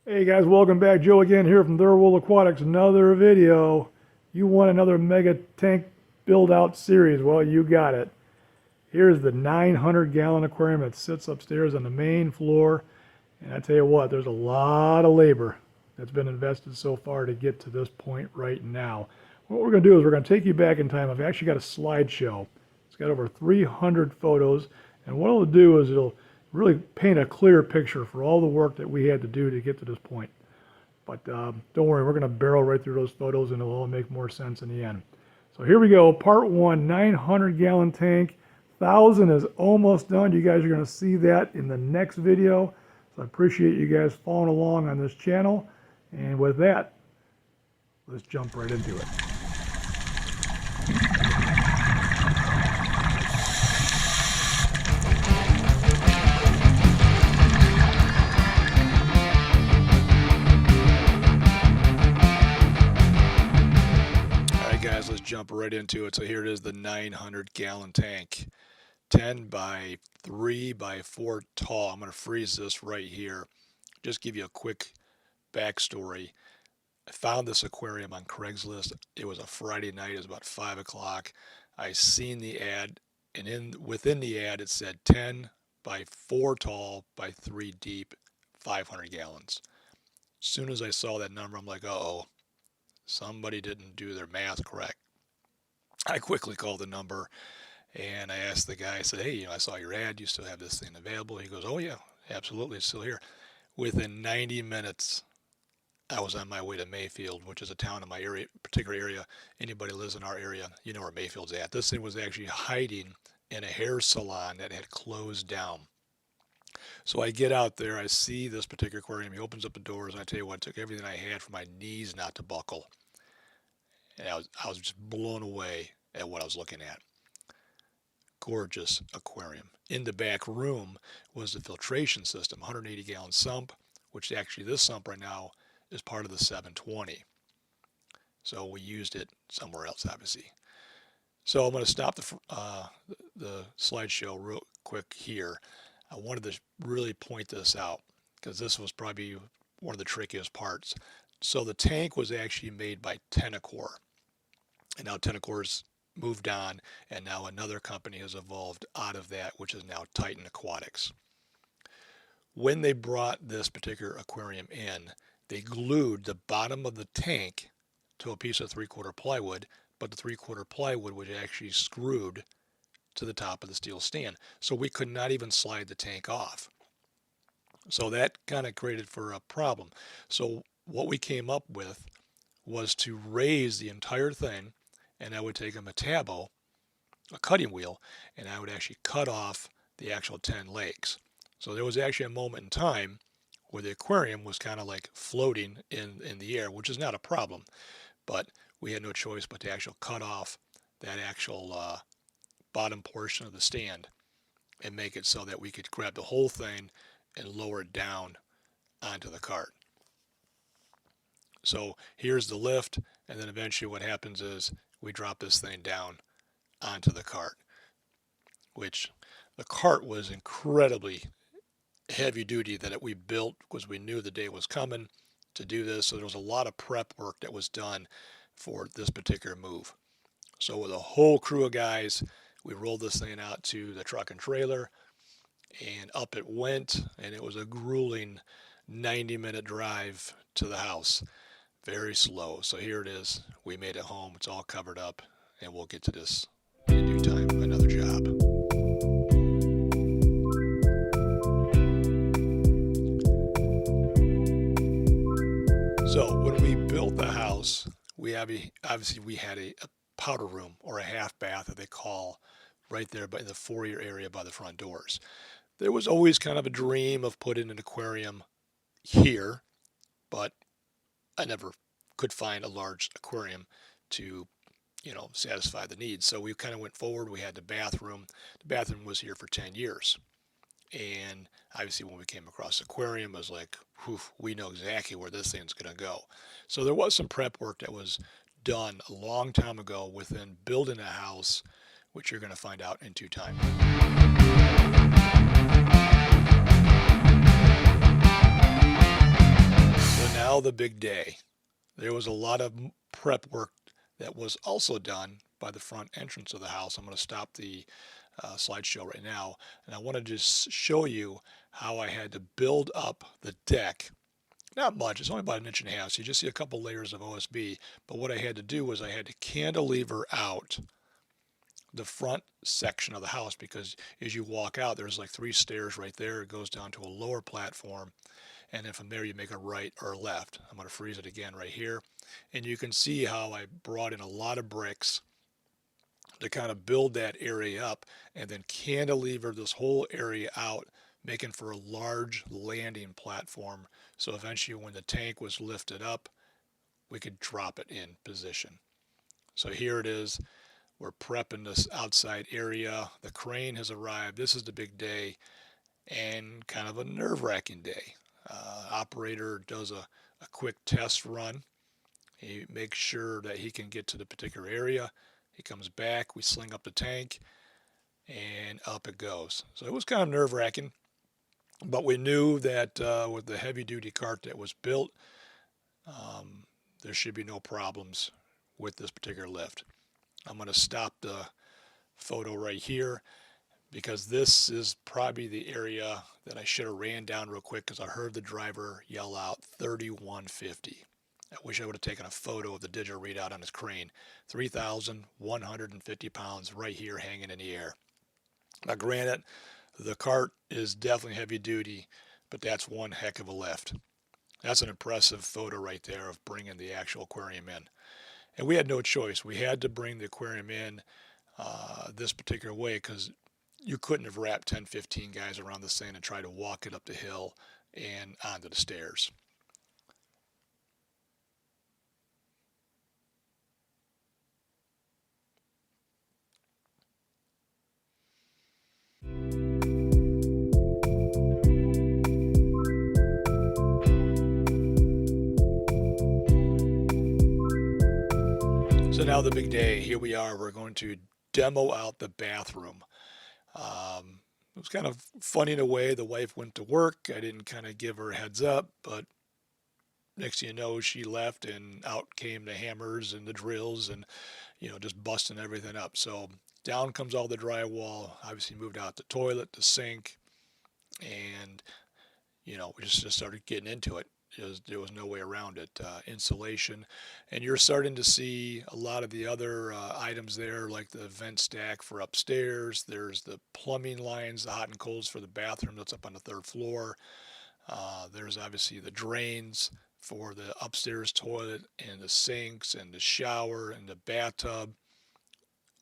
Hey guys, welcome back. Joe again here from Third Aquatics. Another video. You want another mega tank build out series? Well, you got it. Here's the 900-gallon aquarium that sits upstairs on the main floor. And I tell you what, there's a lot of labor that's been invested so far to get to this point right now. What we're going to do is we're going to take you back in time. I've actually got a slideshow. It's got over 300 photos. And what it'll do is it'll really paint a clear picture for all the work that we had to do to get to this point. But don't worry, we're going to barrel right through those photos and it'll all make more sense in the end. So here we go, part one, 900-gallon tank. 1,000 is almost done. You guys are going to see that in the next video. So I appreciate you guys following along on this channel. And with that, let's jump right into it. Let's jump right into it. So here it is, the 900-gallon tank, 10 by 3 by 4 tall. I'm going to freeze this right here. Just give you a quick backstory. I found this aquarium on Craigslist. It was a Friday night. It was about 5 o'clock. I seen the ad, and within the ad it said 10 by 4 tall by 3 deep, 500 gallons. As soon as I saw that number, I'm like, uh-oh. Somebody didn't do their math correct. I quickly called the number and I asked the guy, I said, hey, I saw your ad. You still have this thing available? He goes, oh yeah, absolutely, it's still here. Within 90 minutes, I was on my way to Mayfield, which is a town in my area, particular area. Anybody lives in our area, you know where Mayfield's at. This thing was actually hiding in a hair salon that had closed down. So I get out there, I see this particular aquarium. He opens up the doors, and I tell you what, it took everything I had for my knees not to buckle. And I was just blown away at what I was looking at. Gorgeous aquarium. In the back room was the filtration system, 180-gallon sump, which actually this sump right now is part of the 720. So we used it somewhere else, obviously. So I'm going to stop the slideshow real quick here. I wanted to really point this out because this was probably one of the trickiest parts. So the tank was actually made by Tenacor, and now Tenacor's moved on, and now another company has evolved out of that, which is now Titan Aquatics. When they brought this particular aquarium in, they glued the bottom of the tank to a piece of 3/4 plywood, but the 3/4 plywood was actually screwed to the top of the steel stand, so we could not even slide the tank off. So that kind of created for a problem. So what we came up with was to raise the entire thing, and I would take a Metabo, a cutting wheel, and I would actually cut off the actual 10 legs. So there was actually a moment in time where the aquarium was kind of like floating in the air, which is not a problem, but we had no choice but to actually cut off that actual bottom portion of the stand and make it so that we could grab the whole thing and lower it down onto the cart. So here's the lift, and then eventually what happens is we drop this thing down onto the cart, which the cart was incredibly heavy duty that we built because we knew the day was coming to do this. So there was a lot of prep work that was done for this particular move. So with a whole crew of guys, we rolled this thing out to the truck and trailer, and up it went, and it was a grueling 90-minute drive to the house. Very slow. So here it is. We made it home. It's all covered up, and we'll get to this in due time. Another job. So when we built the house, we obviously we had a powder room, or a half bath that they call, right there in the foyer area by the front doors. There was always kind of a dream of putting an aquarium here, but I never could find a large aquarium to, satisfy the needs. So we kind of went forward. We had the bathroom. The bathroom was here for 10 years. And obviously when we came across the aquarium, it was like, whew, we know exactly where this thing's going to go. So there was some prep work that was done a long time ago within building a house, which you're going to find out in due time. the big day. There was a lot of prep work that was also done by the front entrance of the house. I'm going to stop the slideshow right now, and I want to just show you how I had to build up the deck. Not much, it's only about an inch and a half, so you just see a couple layers of OSB, but what I had to do was I had to cantilever out the front section of the house, because as you walk out, there's like 3 stairs right there. It goes down to a lower platform, and then from there you make a right or a left. I'm going to freeze it again right here, and you can see how I brought in a lot of bricks to kind of build that area up, and then cantilever this whole area out, making for a large landing platform, so eventually when the tank was lifted up, we could drop it in position. So here it is. We're prepping this outside area. The crane has arrived. This is the big day, and kind of a nerve-wracking day. Operator does a quick test run. He makes sure that he can get to the particular area. He comes back, we sling up the tank, and up it goes. So it was kind of nerve-wracking, but we knew that with the heavy-duty cart that was built, there should be no problems with this particular lift. I'm going to stop the photo right here, because this is probably the area that I should have ran down real quick, because I heard the driver yell out 3150. I wish I would have taken a photo of the digital readout on his crane. 3,150 pounds right here hanging in the air. Now granted, the cart is definitely heavy duty, but that's one heck of a lift. That's an impressive photo right there of bringing the actual aquarium in. And we had no choice. We had to bring the aquarium in this particular way, because you couldn't have wrapped 10, 15 guys around this thing and try to walk it up the hill and onto the stairs. So now the big day, here we are, we're going to demo out the bathroom. It was kind of funny in a way. The wife went to work. I didn't kind of give her a heads up, but next thing you know, she left, and out came the hammers and the drills, and just busting everything up. So down comes all the drywall. Obviously moved out the toilet, the sink, and we just started getting into it. There was no way around it. Insulation, and you're starting to see a lot of the other items there, like the vent stack for upstairs. There's the plumbing lines, the hot and colds for the bathroom that's up on the 3rd floor. There's obviously the drains for the upstairs toilet, and the sinks, and the shower, and the bathtub.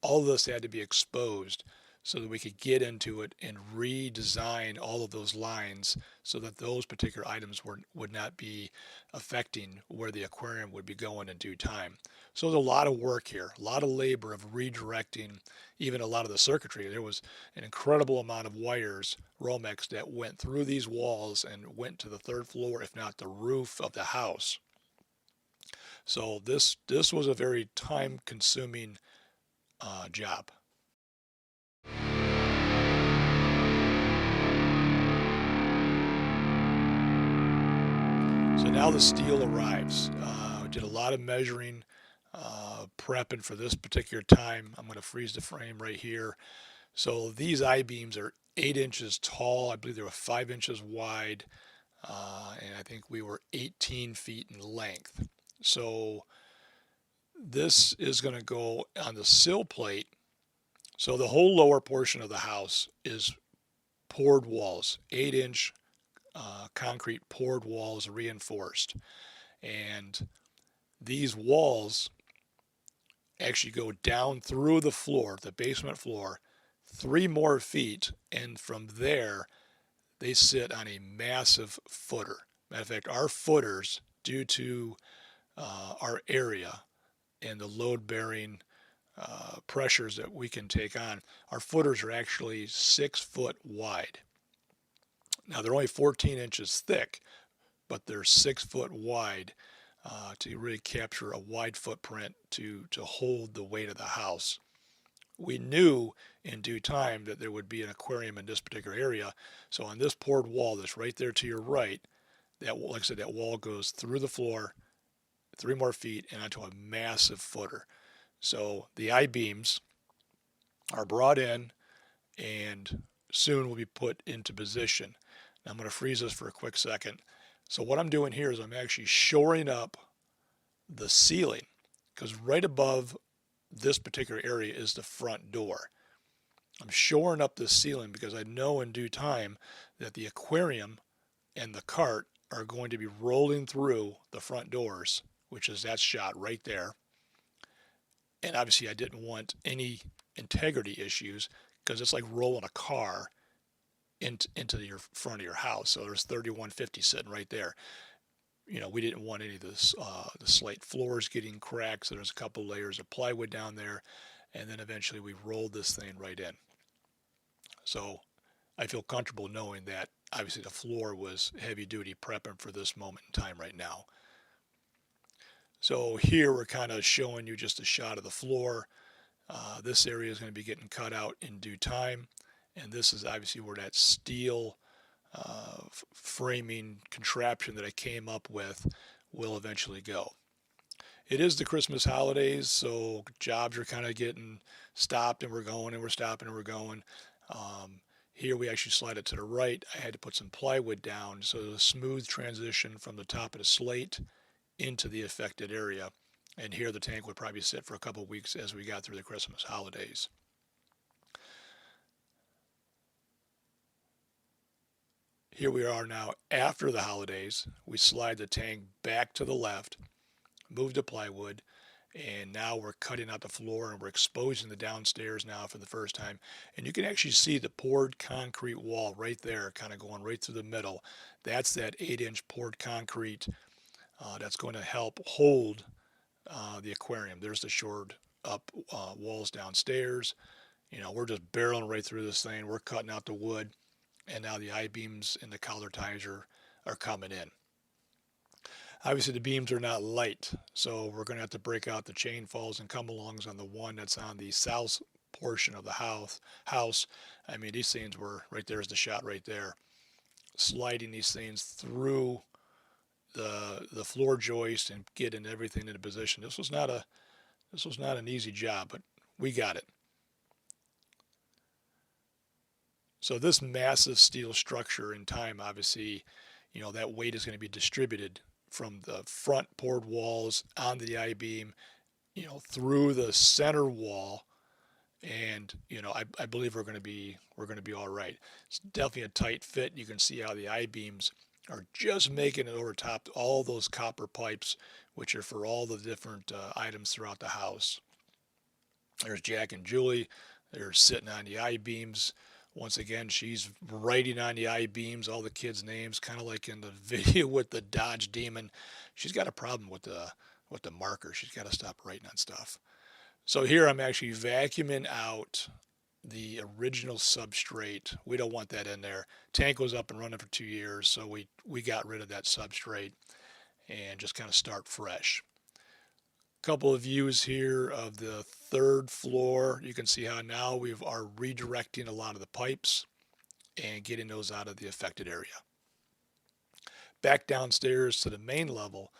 All of this had to be exposed so that we could get into it and redesign all of those lines so that those particular items would not be affecting where the aquarium would be going in due time. So there's a lot of work here, a lot of labor of redirecting even a lot of the circuitry. There was an incredible amount of wires, Romex, that went through these walls and went to the 3rd floor, if not the roof of the house. So this was a very time-consuming job. So now the steel arrives. We did a lot of measuring, prepping for this particular time. I'm going to freeze the frame right here. So these I-beams are 8 inches tall. I believe they were 5 inches wide, and I think we were 18 feet in length. So this is going to go on the sill plate. So the whole lower portion of the house is poured walls, 8-inch concrete poured walls, reinforced. And these walls actually go down through the floor, the basement floor, 3 more feet, and from there they sit on a massive footer. Matter of fact, our footers, due to our area and the load-bearing pressures that we can take on, our footers are actually 6 foot wide. Now they're only 14 inches thick, but they're 6 foot wide to really capture a wide footprint to hold the weight of the house. We knew in due time that there would be an aquarium in this particular area. So on this poured wall that's right there to your right, that, like I said, that wall goes through the floor 3 more feet and onto a massive footer. So the I-beams are brought in and soon will be put into position. Now I'm going to freeze this for a quick second. So what I'm doing here is I'm actually shoring up the ceiling, because right above this particular area is the front door. I'm shoring up the ceiling because I know in due time that the aquarium and the cart are going to be rolling through the front doors, which is that shot right there. And obviously I didn't want any integrity issues, because it's like rolling a car into your front of your house. So there's 3150 sitting right there. You know, we didn't want any of this, the slate floors getting cracked. So there's a couple layers of plywood down there. And then eventually we rolled this thing right in. So I feel comfortable knowing that obviously the floor was heavy duty prepping for this moment in time right now. So here we're kind of showing you just a shot of the floor. This area is going to be getting cut out in due time. And this is obviously where that steel framing contraption that I came up with will eventually go. It is the Christmas holidays, so jobs are kind of getting stopped, and we're going, and we're stopping, and we're going. Here we actually slide it to the right. I had to put some plywood down, so a smooth transition from the top of the slate into the affected area. And here the tank would probably sit for a couple of weeks as we got through the Christmas holidays. Here we are now after the holidays. We slide the tank back to the left, move the plywood, and now we're cutting out the floor and we're exposing the downstairs now for the first time. And you can actually see the poured concrete wall right there, kind of going right through the middle. That's that 8-inch poured concrete that's going to help hold the aquarium. There's the shored up walls downstairs. You know, we're just barreling right through this thing. We're cutting out the wood, and now the I-beams and the collar ties are coming in. Obviously the beams are not light, so we're going to have to break out the chain falls and come-alongs on the one that's on the south portion of the house. I mean, these things were, right there's the shot right there, sliding these things through the floor joist and getting everything into position. This was not an easy job, but we got it. So this massive steel structure in time, obviously, you know, that weight is going to be distributed from the front poured walls onto the I-beam, you know, through the center wall, and you know, I believe we're going to be all right. It's definitely a tight fit. You can see how the I-beams are just making it over top all those copper pipes, which are for all the different items throughout the house. There's Jack and Julie. They're sitting on the I-beams. Once again, she's writing on the I-beams all the kids' names, kind of like in the video with the Dodge Demon. She's got a problem with the marker. She's got to stop writing on stuff. So here I'm actually vacuuming out the original substrate. We don't want that in there. Tank was up and running for 2 years, so we got rid of that substrate and just kind of start fresh. Couple of views here of the third floor. You can see how now we are redirecting a lot of the pipes and getting those out of the affected area. Back downstairs to the main level,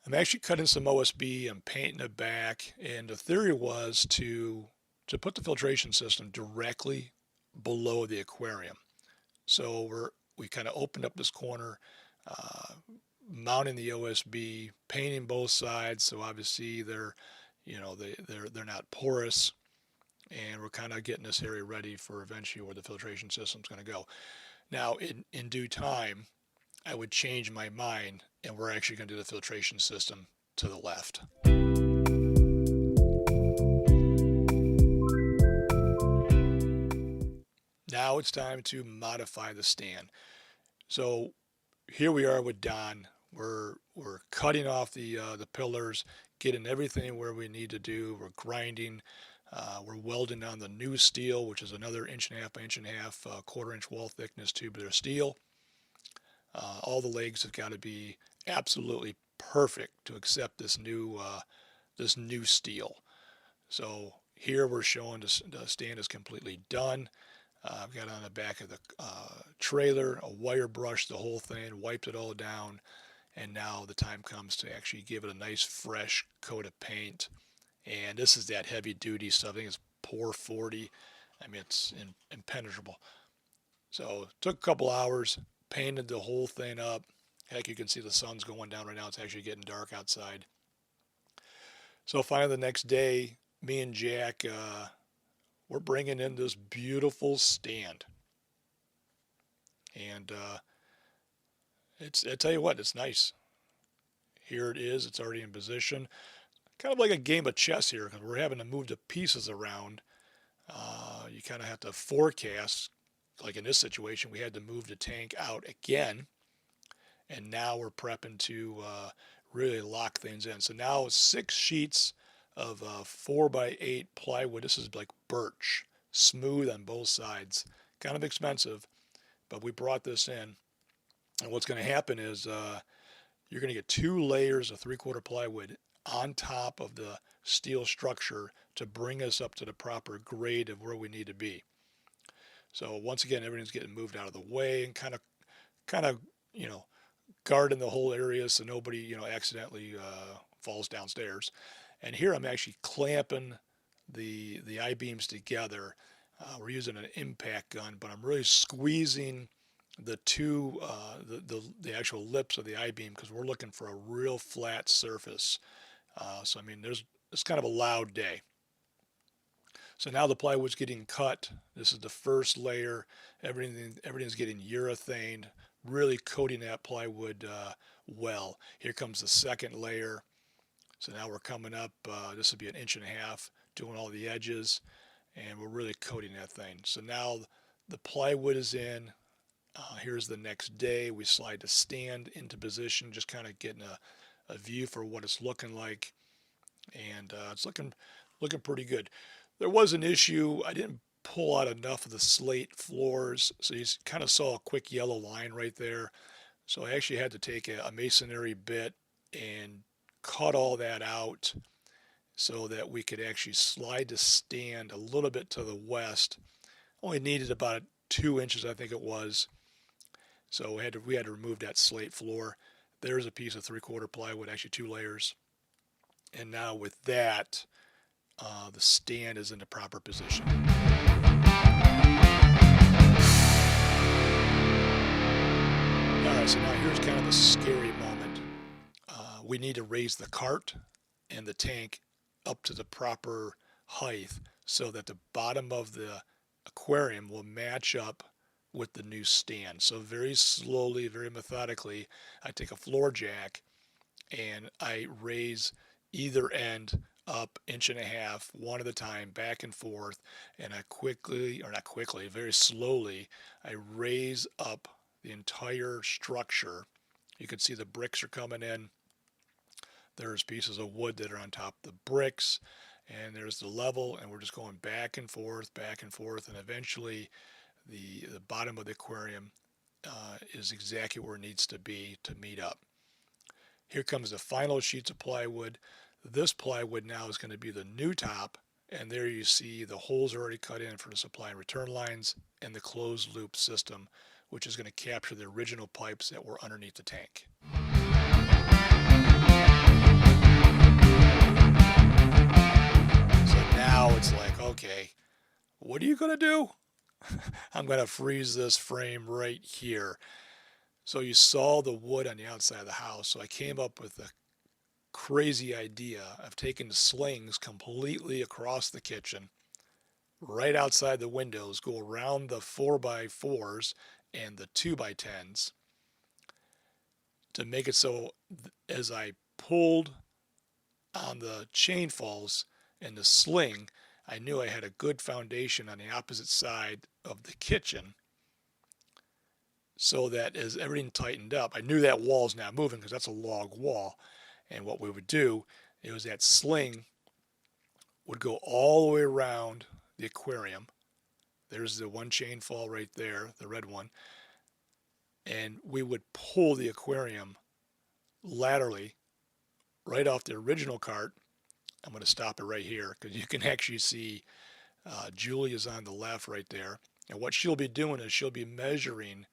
I'm actually cutting some OSB and painting it back, and the theory was to put the filtration system directly below the aquarium. So we kind of opened up this corner, mounting the OSB, painting both sides, so obviously they're not porous, and we're kind of getting this area ready for eventually where the filtration system's going to go. Now in due time I would change my mind, and we're actually going to do the filtration system to the left. Now it's time to modify the stand. So here we are with Don. We're cutting off the pillars, getting everything where we need to do. We're grinding. We're welding on the new steel, which is another 1.5 by 1.5, quarter-inch wall thickness tubular steel. All the legs have got to be absolutely perfect to accept this new steel. So here we're showing the stand is completely done. I've got it on the back of the trailer, a wire brush the whole thing, wiped it all down, and now the time comes to actually give it a nice fresh coat of paint. And this is that heavy duty stuff. I think it's Pour 40. I mean, it's impenetrable. So it took a couple hours, painted the whole thing up. Heck, you can see the sun's going down right now. It's actually getting dark outside. So finally, the next day, me and Jack, we're bringing in this beautiful stand. And I tell you what, it's nice. Here it is. It's already in position. Kind of like a game of chess here because we're having to move the pieces around. You kind of have to forecast. Like in this situation, we had to move the tank out again. And now we're prepping to really lock things in. So now 6 sheets of 4x8 plywood. This is like birch, smooth on both sides. Kind of expensive, but we brought this in. And what's going to happen is you're going to get 2 layers of 3/4 plywood on top of the steel structure to bring us up to the proper grade of where we need to be. So once again, everything's getting moved out of the way and kind of, guarding the whole area so nobody, accidentally falls downstairs. And here I'm actually clamping the I-beams together. We're using an impact gun, but I'm really squeezing the two, the actual lips of the I-beam because we're looking for a real flat surface. So I mean, it's kind of a loud day. So now the plywood's getting cut. This is the first layer. Everything's getting urethaned, really coating that plywood well. Here comes the second layer. So now we're coming up. This will be 1.5 inches, doing all the edges, and we're really coating that thing. So now the plywood is in. Here's the next day. We slide the stand into position, just kind of getting a view for what it's looking like, and it's looking pretty good. There was an issue. I didn't pull out enough of the slate floors, so you kind of saw a quick yellow line right there. So I actually had to take a masonry bit and cut all that out so that we could actually slide the stand a little bit to the west. Only needed about 2 inches, I think it was. So we had to remove that slate floor. There's a piece of 3/4 plywood, actually 2 layers. And now with that, the stand is in the proper position. Alright, so now here's kind of the scary moment. We need to raise the cart and the tank up to the proper height so that the bottom of the aquarium will match up with the new stand. So very slowly, very methodically, I take a floor jack and I raise either end up 1.5 inches, one at a time, back and forth, and I very slowly, I raise up the entire structure. You can see the bricks are coming in. There's pieces of wood that are on top of the bricks, and there's the level, and we're just going back and forth, and eventually the bottom of the aquarium is exactly where it needs to be to meet up. Here comes the final sheets of plywood. This plywood now is going to be the new top, and there you see the holes are already cut in for the supply and return lines and the closed loop system, which is going to capture the original pipes that were underneath the tank. So now it's like, okay, what are you going to do? I'm going to freeze this frame right here. So you saw the wood on the outside of the house. So I came up with a crazy idea of taking the slings completely across the kitchen, right outside the windows, go around the 4x4s and the 2x10s to make it so as I pulled on the chain falls and the sling, I knew I had a good foundation on the opposite side of the kitchen, so that as everything tightened up, I knew that wall's now moving because that's a log wall. And what we would do is that sling would go all the way around the aquarium. There's the one chain fall right there, the red one. And we would pull the aquarium laterally right off the original cart. I'm going to stop it right here because you can actually see Julia's on the left right there. And what she'll be doing is she'll be measuring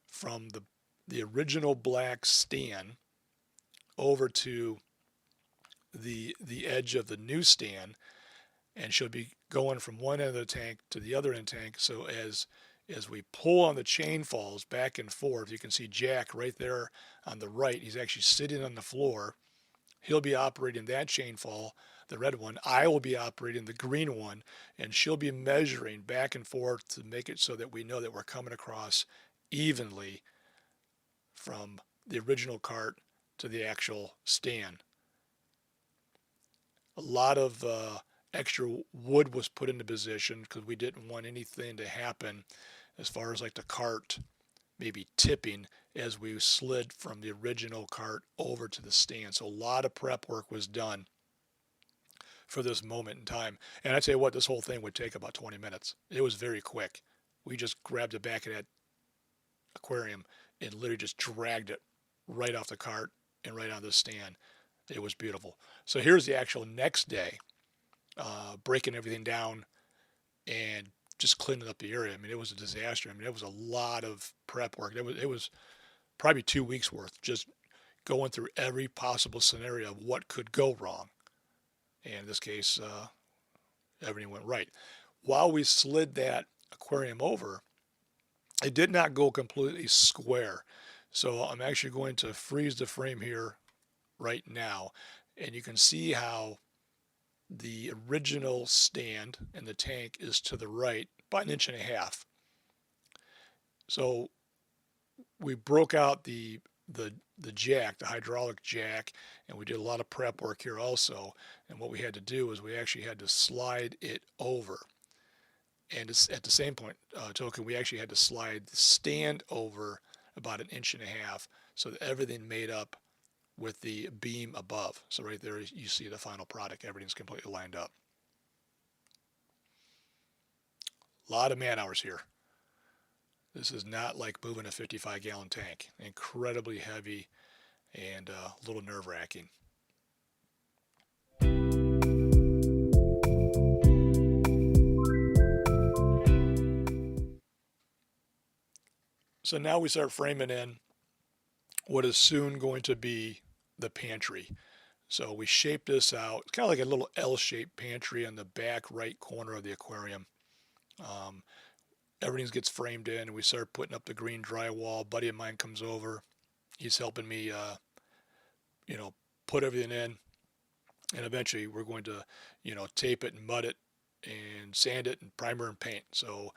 from the original black stand over to the edge of the new stand, and she'll be going from one end of the tank to the other end of the tank. So as we pull on the chain falls back and forth, you can see Jack right there on the right. He's actually sitting on the floor. He'll be operating that chain fall, the red one. I will be operating the green one, and she'll be measuring back and forth to make it so that we know that we're coming across evenly from the original cart to the actual stand. A lot of extra wood was put into position because we didn't want anything to happen as far as like the cart maybe tipping as we slid from the original cart over to the stand. So a lot of prep work was done for this moment in time. And I tell you what, this whole thing would take about 20 minutes. It was very quick. We just grabbed the back of that aquarium and literally just dragged it right off the cart and right on the stand. It was beautiful. So here's the actual next day, breaking everything down and just cleaning up the area. I mean, it was a disaster. I mean, it was a lot of prep work. It was probably 2 weeks worth, just going through every possible scenario of what could go wrong. And in this case, everything went right. While we slid that aquarium over, it did not go completely square. So I'm actually going to freeze the frame here right now, and you can see how the original stand in the tank is to the right about 1.5 inches. So we broke out the jack, the hydraulic jack, and we did a lot of prep work here also. And what we had to do is we actually had to slide it over. And it's at the same point, token, we actually had to slide the stand over about 1.5 inches so that everything made up with the beam above. So right there you see the final product. Everything's completely lined up. A lot of man hours here. This is not like moving a 55-gallon tank. Incredibly heavy and a little nerve-wracking. So now we start framing in what is soon going to be the pantry. So we shaped this out. It's kind of like a little L-shaped pantry on the back right corner of the aquarium. Everything gets framed in, and we start putting up the green drywall. A buddy of mine comes over. He's helping me, put everything in. And eventually we're going to, tape it and mud it and sand it and primer and paint. So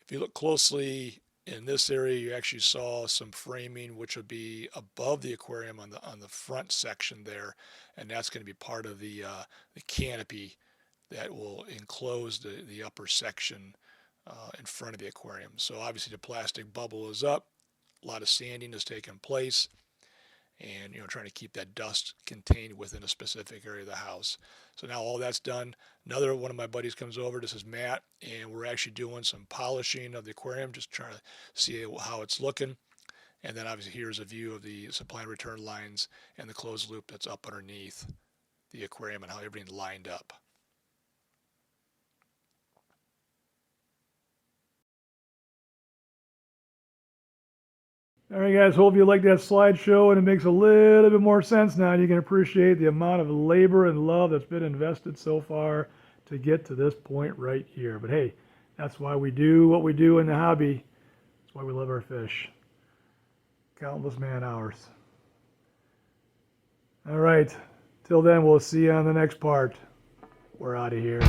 if you look closely in this area, you actually saw some framing, which would be above the aquarium on the front section there, and that's going to be part of the canopy that will enclose the upper section in front of the aquarium. So obviously the plastic bubble is up, a lot of sanding has taken place, and trying to keep that dust contained within a specific area of the house. So now all that's done. Another one of my buddies comes over. This is Matt, and we're actually doing some polishing of the aquarium, just trying to see how it's looking. And then obviously here's a view of the supply and return lines and the closed loop that's up underneath the aquarium and how everything's lined up. All right, guys, hope you like that slideshow and it makes a little bit more sense now. You can appreciate the amount of labor and love that's been invested so far to get to this point right here. But hey, that's why we do what we do in the hobby. That's why we love our fish. Countless man hours. All right, till then, we'll see you on the next part. We're out of here.